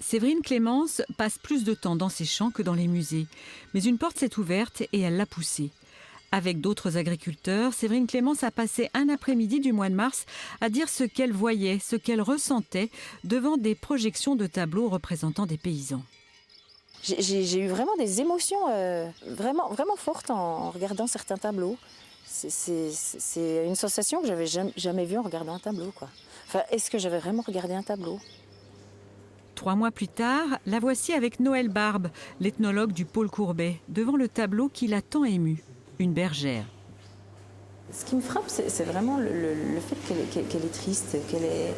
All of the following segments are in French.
Séverine Clémence passe plus de temps dans ses champs que dans les musées. Mais une porte s'est ouverte et elle l'a poussée. Avec d'autres agriculteurs, Séverine Clémence a passé un après-midi du mois de mars à dire ce qu'elle voyait, ce qu'elle ressentait devant des projections de tableaux représentant des paysans. J'ai eu vraiment des émotions vraiment fortes en regardant certains tableaux. C'est une sensation que j'avais jamais vue en regardant un tableau, quoi. Enfin, est-ce que j'avais vraiment regardé un tableau? 3 mois plus tard, la voici avec Noël Barbe, l'ethnologue du pôle Courbet, devant le tableau qui l'a tant ému, une bergère. Ce qui me frappe, c'est vraiment le fait qu'elle est triste, qu'elle est...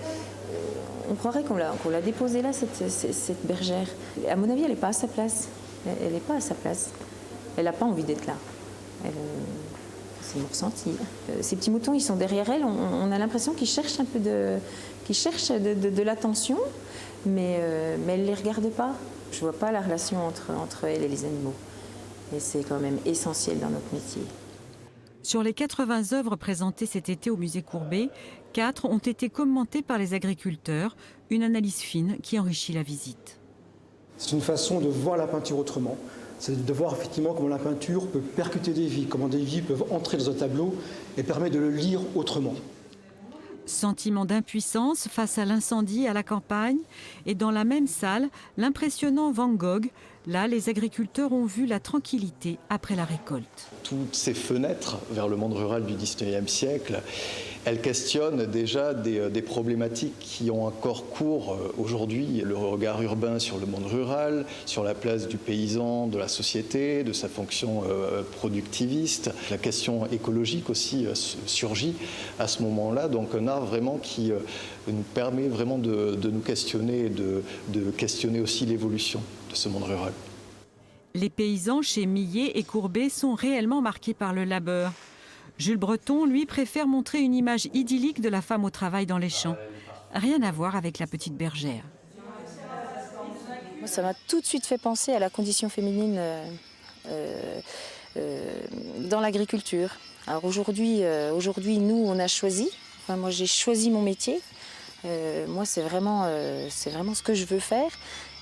On croirait qu'on l'a déposée là, cette bergère. À mon avis, elle n'est pas à sa place. Elle n'est pas à sa place. Elle n'a pas envie d'être là. C'est mon ressenti. Ces petits moutons, ils sont derrière elle. On a l'impression qu'ils cherchent un peu de l'attention, mais elle ne les regarde pas. Je ne vois pas la relation entre elle et les animaux. Et c'est quand même essentiel dans notre métier. Sur les 80 œuvres présentées cet été au musée Courbet, 4 ont été commentées par les agriculteurs, une analyse fine qui enrichit la visite. C'est une façon de voir la peinture autrement. C'est de voir effectivement comment la peinture peut percuter des vies, comment des vies peuvent entrer dans un tableau et permettre de le lire autrement. Sentiment d'impuissance face à l'incendie à la campagne et dans la même salle, l'impressionnant Van Gogh. Là, les agriculteurs ont vu la tranquillité après la récolte. Toutes ces fenêtres vers le monde rural du XIXe siècle, elles questionnent déjà des problématiques qui ont encore cours aujourd'hui. Le regard urbain sur le monde rural, sur la place du paysan, de la société, de sa fonction productiviste. La question écologique aussi surgit à ce moment-là. Donc un art vraiment qui nous permet vraiment de nous questionner et de questionner aussi l'évolution de ce monde rural. Les paysans chez Millet et Courbet sont réellement marqués par le labeur. Jules Breton, lui, préfère montrer une image idyllique de la femme au travail dans les champs. Rien à voir avec la petite bergère. Moi, ça m'a tout de suite fait penser à la condition féminine dans l'agriculture. Alors aujourd'hui, nous, on a choisi. Enfin, moi, j'ai choisi mon métier. Moi, c'est vraiment ce que je veux faire.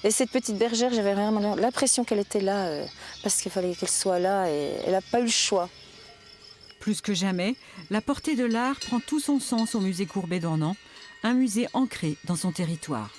Et cette petite bergère, j'avais vraiment l'impression qu'elle était là parce qu'il fallait qu'elle soit là et elle n'a pas eu le choix. Plus que jamais, la portée de l'art prend tout son sens au musée Courbet d'Ornans, un musée ancré dans son territoire.